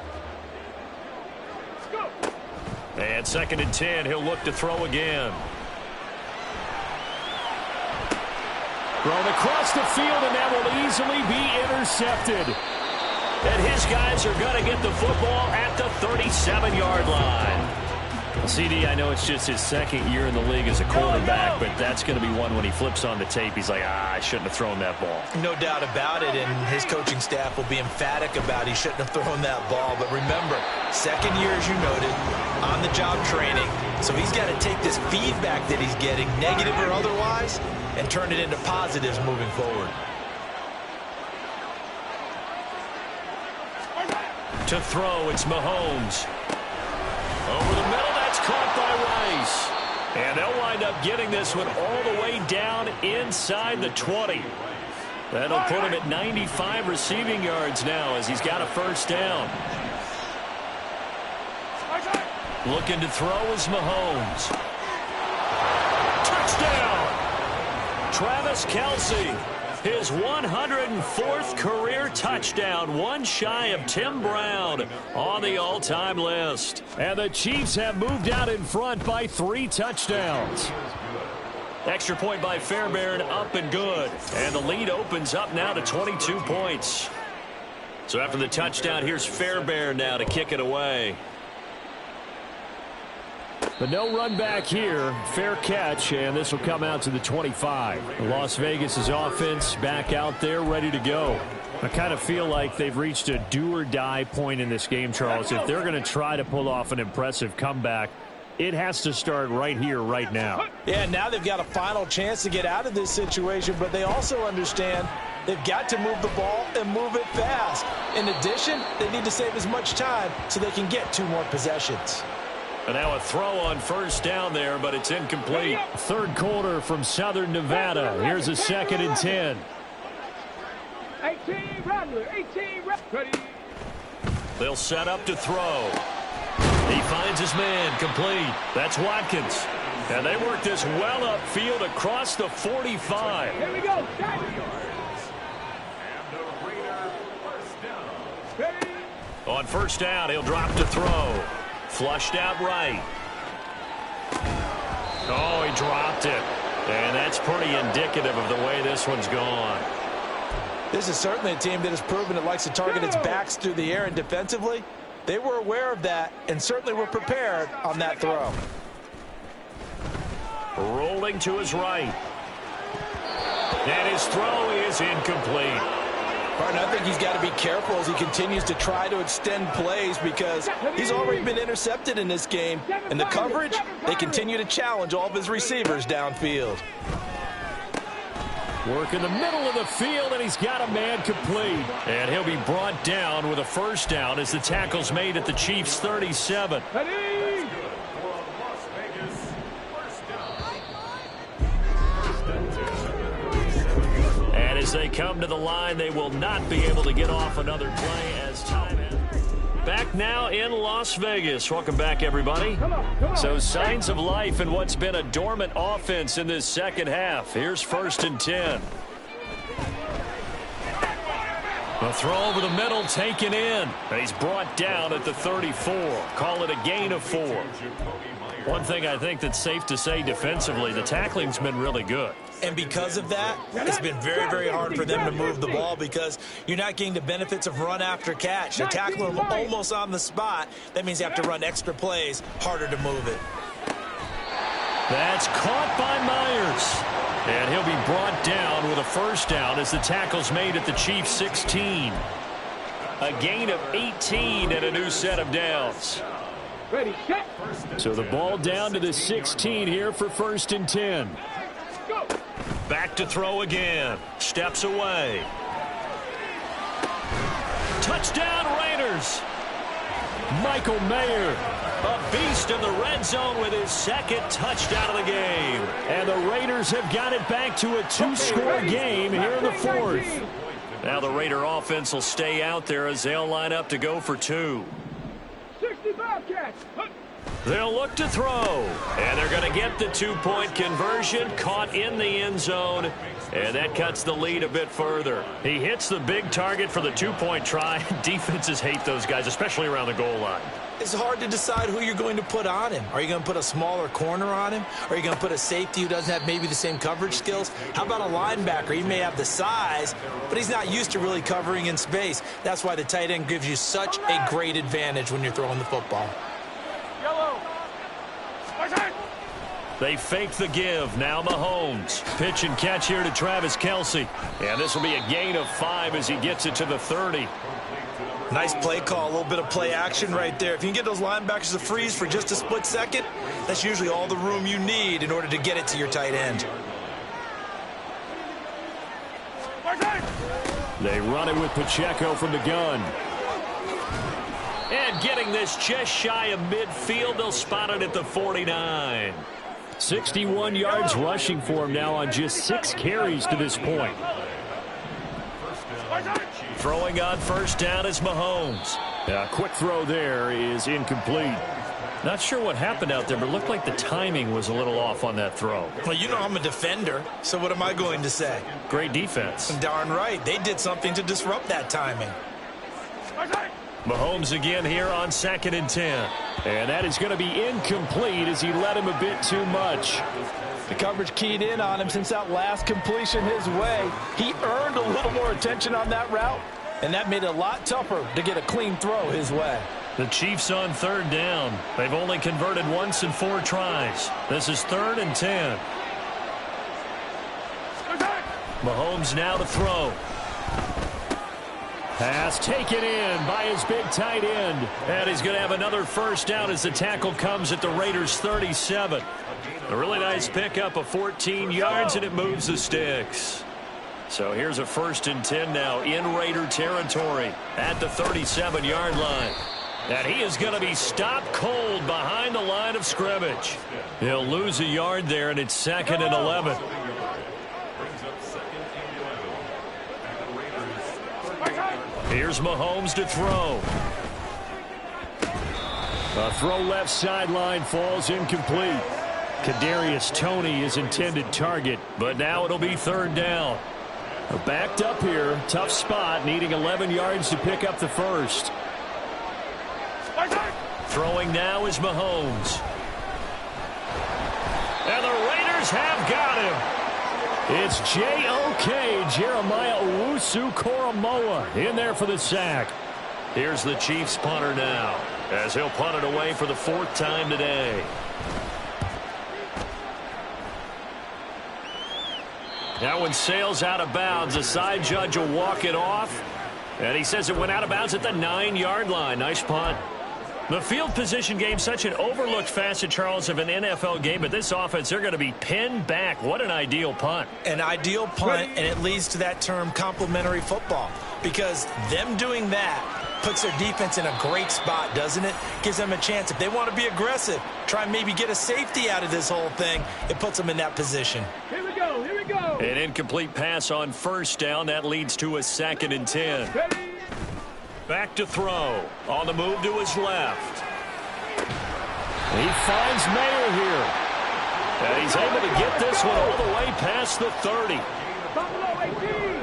And 2nd and 10, he'll look to throw again. Thrown across the field, and that will easily be intercepted. And his guys are going to get the football at the 37-yard line. CD, I know it's just his 2nd year in the league as a quarterback, but that's going to be one when he flips on the tape. He's like, I shouldn't have thrown that ball. No doubt about it, and his coaching staff will be emphatic about he shouldn't have thrown that ball. But remember, 2nd year, as you noted, on-the-job training. So he's got to take this feedback that he's getting, negative or otherwise, and turn it into positives moving forward. To throw, it's Mahomes. Over the middle, that's caught by Rice. And they'll wind up getting this one all the way down inside the 20. That'll put him at 95 receiving yards now as he's got a first down. Looking to throw is Mahomes. Touchdown! Travis Kelce. His 104th career touchdown, one shy of Tim Brown on the all-time list. And the Chiefs have moved out in front by 3 touchdowns. Extra point by Fairbairn, up and good. And the lead opens up now to 22 points. So after the touchdown, here's Fairbairn now to kick it away. But no run back here. Fair catch, and this will come out to the 25. Las Vegas' offense back out there ready to go. I kind of feel like they've reached a do-or-die point in this game, Charles. If they're going to try to pull off an impressive comeback, it has to start right here, right now. Yeah, now they've got a final chance to get out of this situation, but they also understand they've got to move the ball and move it fast. In addition, they need to save as much time so they can get 2 more possessions. And now a throw on first down there, but it's incomplete. Third quarter from Southern Nevada. Here's a 2nd and 10. 18 Rattler, 18 Rattler. They'll set up to throw. He finds his man, complete. That's Watkins. And they work this well upfield across the 45. Here we go. On first down, he'll drop to throw. Flushed out right. Oh, he dropped it. And that's pretty indicative of the way this one's gone. This is certainly a team that has proven it likes to target its backs through the air, and defensively, they were aware of that and certainly were prepared on that throw. Rolling to his right. And his throw is incomplete. Martin, I think he's got to be careful as he continues to try to extend plays because he's already been intercepted in this game. And the coverage, they continue to challenge all of his receivers downfield. Work in the middle of the field, and he's got a man complete. And he'll be brought down with a first down as the tackle's made at the Chiefs' 37. And as they come to the line, they will not be able to get off another play as time ends. Back now in Las Vegas. Welcome back, everybody. So signs of life in what's been a dormant offense in this second half. Here's 1st and 10. A throw over the middle, taken in. And he's brought down at the 34. Call it a gain of 4. One thing I think that's safe to say defensively, the tackling's been really good. And because of that, it's been very, very hard for them to move the ball because you're not getting the benefits of run after catch. They're tackling them almost on the spot. That means you have to run extra plays, harder to move it. That's caught by Myers. And he'll be brought down with a first down as the tackle's made at the Chiefs' 16. A gain of 18 and a new set of downs. Ready, set. So the ball down to the 16 here for 1st and 10. Back to throw again. Steps away. Touchdown Raiders. Michael Mayer, a beast in the red zone with his 2nd touchdown of the game. And the Raiders have got it back to a 2-score game here in the 4th. Now the Raider offense will stay out there as they'll line up to go for 2. 65 catch. They'll look to throw, and they're going to get the 2-point conversion, caught in the end zone, and that cuts the lead a bit further. He hits the big target for the 2-point try. Defenses hate those guys, especially around the goal line. It's hard to decide who you're going to put on him. Are you going to put a smaller corner on him? Are you going to put a safety who doesn't have maybe the same coverage skills? How about a linebacker? He may have the size, but he's not used to really covering in space. That's why the tight end gives you such a great advantage when you're throwing the football. They fake the give. Now Mahomes. Pitch and catch here to Travis Kelce. And this will be a gain of 5 as he gets it to the 30. Nice play call. A little bit of play action right there. If you can get those linebackers to freeze for just a split second, that's usually all the room you need in order to get it to your tight end. They run it with Pacheco from the gun. And getting this just shy of midfield, they'll spot it at the 49. 61 yards rushing for him now on just 6 carries to this point. Throwing on first down is Mahomes. A quick throw there is incomplete. Not sure what happened out there, but it looked like the timing was a little off on that throw. Well, you know I'm a defender, so what am I going to say? Great defense. Darn right. They did something to disrupt that timing. Mahomes again here on 2nd and 10. And that is going to be incomplete as he led him a bit too much. The coverage keyed in on him since that last completion his way. He earned a little more attention on that route, and that made it a lot tougher to get a clean throw his way. The Chiefs on 3rd down. They've only converted once in 4 tries. This is 3rd and 10. Mahomes now to throw. Pass taken in by his big tight end. And he's going to have another first down as the tackle comes at the Raiders' 37. A really nice pickup of 14 yards, and it moves the sticks. So here's a 1st and 10 now in Raider territory at the 37-yard line. And he is going to be stopped cold behind the line of scrimmage. He'll lose a yard there, and it's 2nd and 11. Here's Mahomes to throw. A throw left sideline falls incomplete. Kadarius Toney is intended target, but now it'll be 3rd down. Backed up here, tough spot, needing 11 yards to pick up the first. Throwing now is Mahomes. And the Raiders have got him. It's J.O.K. Jeremiah Owusu-Koramoah in there for the sack. Here's the Chiefs punter now, as he'll punt it away for the 4th time today. That one sails out of bounds. The side judge will walk it off. And he says it went out of bounds at the 9-yard line. Nice punt. The field position game, such an overlooked facet, Charles, of an NFL game. But this offense, they're going to be pinned back. What an ideal punt. An ideal punt, and it leads to that term complementary football. Because them doing that puts their defense in a great spot, doesn't it? Gives them a chance. If they want to be aggressive, try and maybe get a safety out of this whole thing, it puts them in that position. Here we go, here we go. An incomplete pass on 1st down. That leads to a 2nd and 10. Ready? Back to throw. On the move to his left. He finds Mayer here. And he's able to get this one all the way past the 30. Buffalo 18.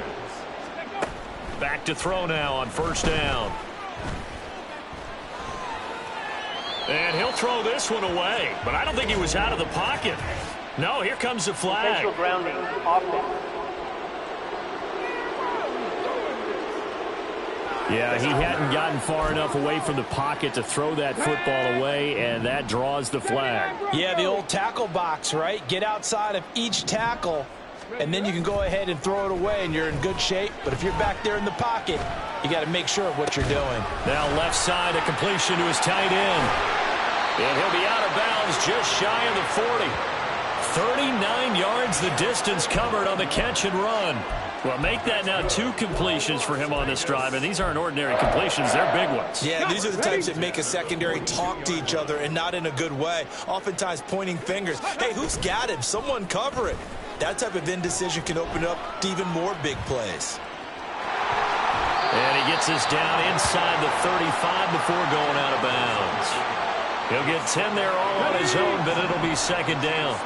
Back to throw now on 1st down. And he'll throw this one away. But I don't think he was out of the pocket. No, here comes the flag. Potential grounding, offense. Yeah, he hadn't gotten far enough away from the pocket to throw that football away, and that draws the flag. Yeah, the old tackle box, right? Get outside of each tackle, and then you can go ahead and throw it away, and you're in good shape. But if you're back there in the pocket, you got to make sure of what you're doing. Now left side, a completion to his tight end. And he'll be out of bounds just shy of the 40. 39 yards the distance covered on the catch and run. Well, make that now 2 completions for him on this drive, and these aren't ordinary completions. They're big ones. Yeah, these are the types that make a secondary talk to each other and not in a good way. Oftentimes pointing fingers. Hey, who's got him? Someone cover it. That type of indecision can open up to even more big plays. And he gets this down inside the 35 before going out of bounds. He'll get 10 there all on his own, but it'll be 2nd down.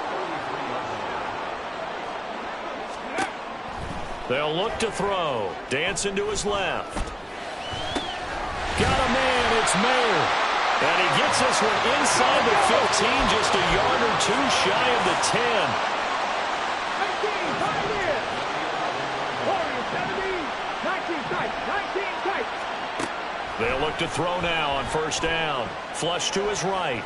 They'll look to throw. Dancing to his left. Got a man. It's Mayer. And he gets this one inside the 15, just a yard or 2 shy of the 10. 19, Pioneer. Warriors 17, 19 tight, 19 tight. They'll look to throw now on 1st down. Flush to his right.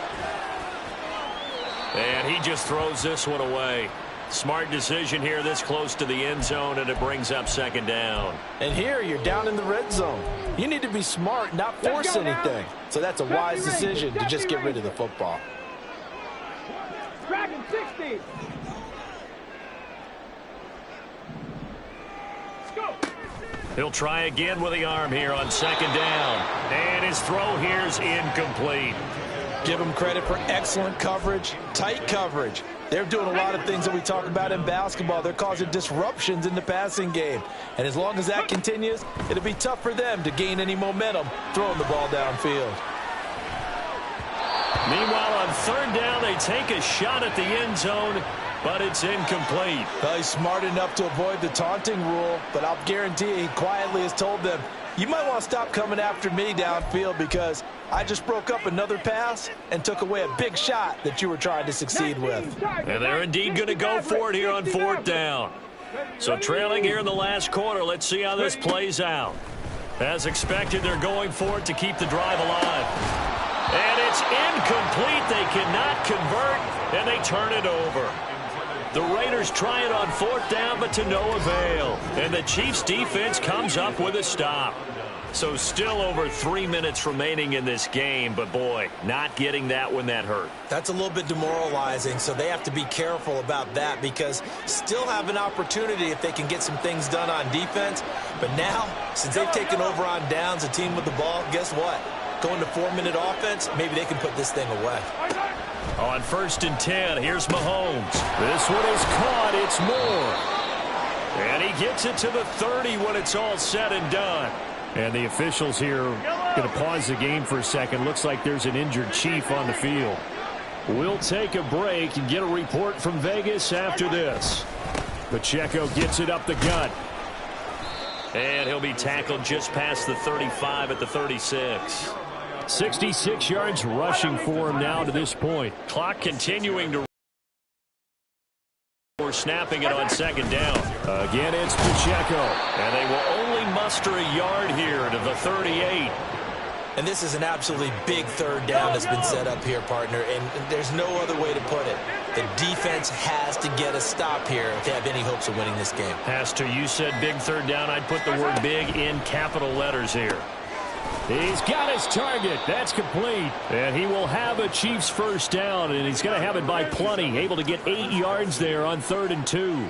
And he just throws this one away. Smart decision here this close to the end zone, and it brings up 2nd down. And here you're down in the red zone. You need to be smart, not force anything. So that's a wise decision to just get rid of the football. Dragon 60. Go. He'll try again with the arm here on 2nd down. And his throw here's incomplete. Give him credit for excellent coverage, tight coverage. They're doing a lot of things that we talk about in basketball. They're causing disruptions in the passing game. And as long as that continues, it'll be tough for them to gain any momentum throwing the ball downfield. Meanwhile, on 3rd down, they take a shot at the end zone, but it's incomplete. Well, he's smart enough to avoid the taunting rule, but I'll guarantee you he quietly has told them, you might want to stop coming after me downfield because I just broke up another pass and took away a big shot that you were trying to succeed with. And they're indeed going to go for it here on 4th down. So trailing here in the last quarter, let's see how this plays out. As expected, they're going for it to keep the drive alive. And it's incomplete. They cannot convert, and they turn it over. The Raiders try it on 4th down, but to no avail. And the Chiefs' defense comes up with a stop. So still over 3 minutes remaining in this game, but boy, not getting that when that hurt. That's a little bit demoralizing, so they have to be careful about that because still have an opportunity if they can get some things done on defense. But now, since they've taken over on downs, a team with the ball, guess what? Going to 4-minute offense, maybe they can put this thing away. On 1st and 10, here's Mahomes. This one is caught. It's Moore. And he gets it to the 30 when it's all said and done. And the officials here are going to pause the game for a second. Looks like there's an injured Chief on the field. We'll take a break and get a report from Vegas after this. Pacheco gets it up the gut. And he'll be tackled just past the 35 at the 36. 66 yards rushing for him now to this point. Clock continuing to. We're snapping it on 2nd down. Again, it's Pacheco. And they will only muster a yard here to the 38. And this is an absolutely big 3rd down that's been set up here, partner. And there's no other way to put it. The defense has to get a stop here if they have any hopes of winning this game. Pastor, you said big 3rd down. I'd put the word big in capital letters here. He's got his target. That's complete. And he will have a Chiefs 1st down, and he's going to have it by plenty. Able to get 8 yards there on 3rd and 2.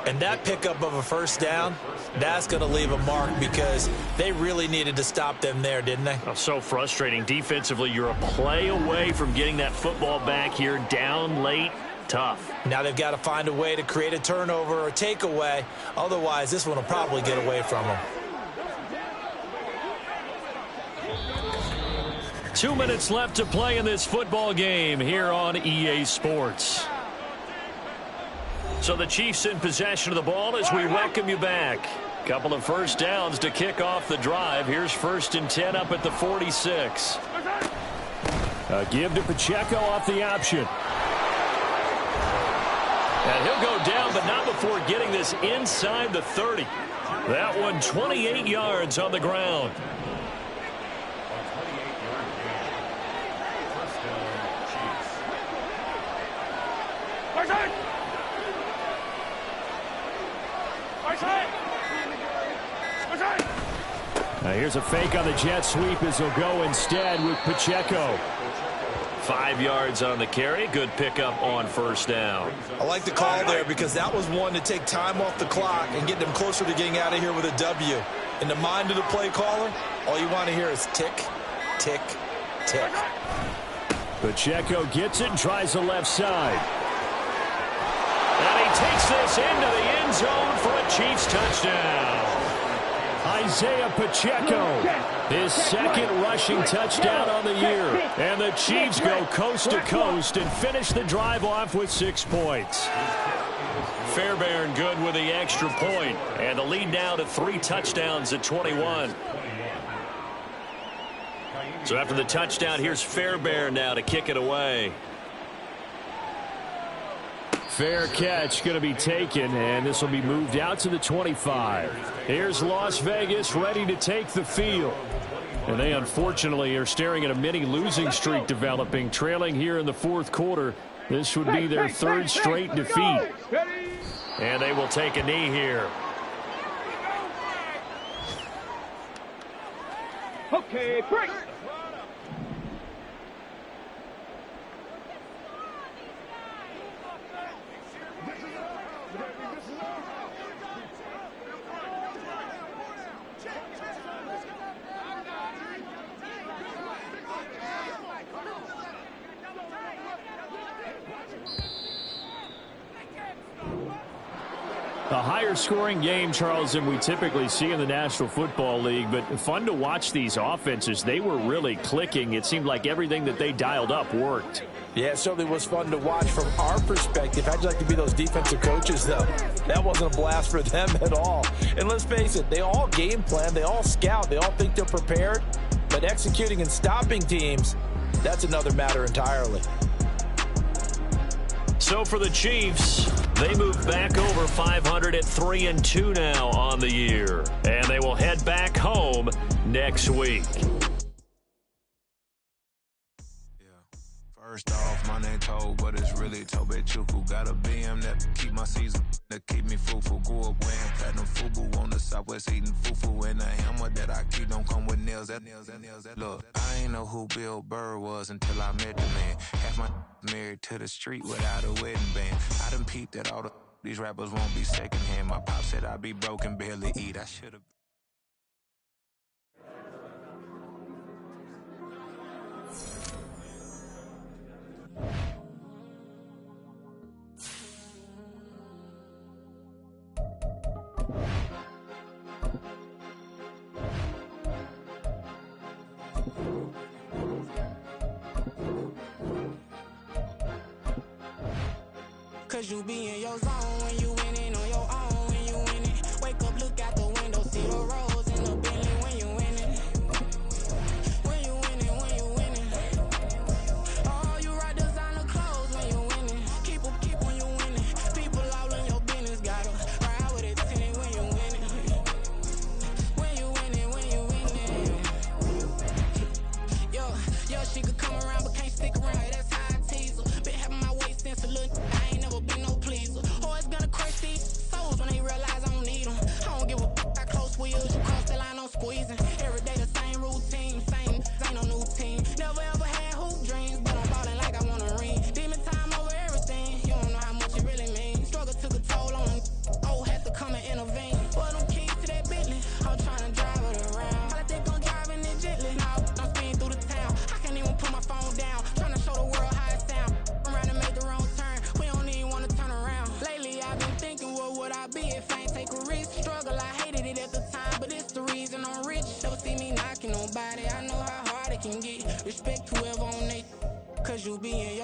And that pickup of a 1st down, that's going to leave a mark because they really needed to stop them there, didn't they? Oh, so frustrating. Defensively, you're a play away from getting that football back here down late. Tough. Now they've got to find a way to create a turnover or takeaway. Otherwise, this one will probably get away from them. 2 minutes left to play in this football game here on EA Sports. So the Chiefs in possession of the ball as we welcome you back. Couple of 1st downs to kick off the drive. Here's 1st and 10 up at the 46. A give to Pacheco off the option. And he'll go down, but not before getting this inside the 30. That one 28 yards on the ground. Now here's a fake on the jet sweep as he'll go instead with Pacheco. 5 yards on the carry. Good pickup on 1st down. I like the call there because that was one to take time off the clock and get them closer to getting out of here with a W. In the mind of the play caller, all you want to hear is tick, tick, tick. Pacheco gets it and tries the left side. And he takes this into the end zone for a Chiefs touchdown. Isaiah Pacheco, his 2nd rushing touchdown on the year. And the Chiefs go coast to coast and finish the drive off with 6 points. Fairbairn good with the extra point. And the lead now to 3 touchdowns at 21. So after the touchdown, here's Fairbairn now to kick it away. Fair catch going to be taken, and this will be moved out to the 25. Here's Las Vegas ready to take the field. And they unfortunately are staring at a mini losing streak developing, trailing here in the 4th quarter. This would be their 3rd straight defeat. And they will take a knee here. Okay, break. A higher scoring game, Charles, than we typically see in the National Football League, but fun to watch these offenses. They were really clicking. It seemed like everything that they dialed up worked. Yeah, it certainly was fun to watch from our perspective. How'd you like to be those defensive coaches, though? That wasn't a blast for them at all. And let's face it, they all game plan, they all scout, they all think they're prepared, but executing and stopping teams, that's another matter entirely. So for the Chiefs, They move back over 500 at 3-2 now on the year. And they will head back home next week. First off, my name Toad, but it's really Tobe Chuku. Got a BM that keep my season, that keep me fufu. Grew up wearing platinum fubu on the southwest eating fufu. And a hammer that I keep don't come with nails. Look, I ain't know who Bill Burr was until I met the man. Half my married to the street without a wedding band. I done peeped that all these rappers won't be secondhand. My pop said I'd be broken, barely eat. I should've. Cause you be in your zone when you winning on your own when you winning. Wake up, look out the window, see the rose in the Bentley when you winning. When you winning, when you winning. Oh, you ride designer clothes when you winning. Keep when you winning. People all in your business, gotta ride with it tinted when you winning. When you winning, when you winning. Yo, she could come around but can't stick around. That's how I tease her. Been having my waist since a little. I ain't never been no pleaser. Always gonna crush these souls when they realize I don't need them. I don't give a f*** how close we is. You cross the line, I'm squeezing. Every day the same routine, same ain't no new team. Never ever had hoop dreams, but I'm ballin' like I want a ring. Demon time over everything. You don't know how much it really means. Struggle took a toll on them. Oh, had to come and intervene. Well, them keys to that Bentley, I'm tryna drive it around. I think I'm driving it gently. Now I'm speeding through the town. I can't even put my phone down. Tryna show the world how it sound. I'm around and make the wrong turn. We don't even wanna turn around. Lately I've been thinking, what would I be if I ain't take a risk? Struggle, I hated it at the time, but it's the reason I'm rich. Never see me knocking nobody. I know how hard it can get. Respect whoever on they. Cause you be in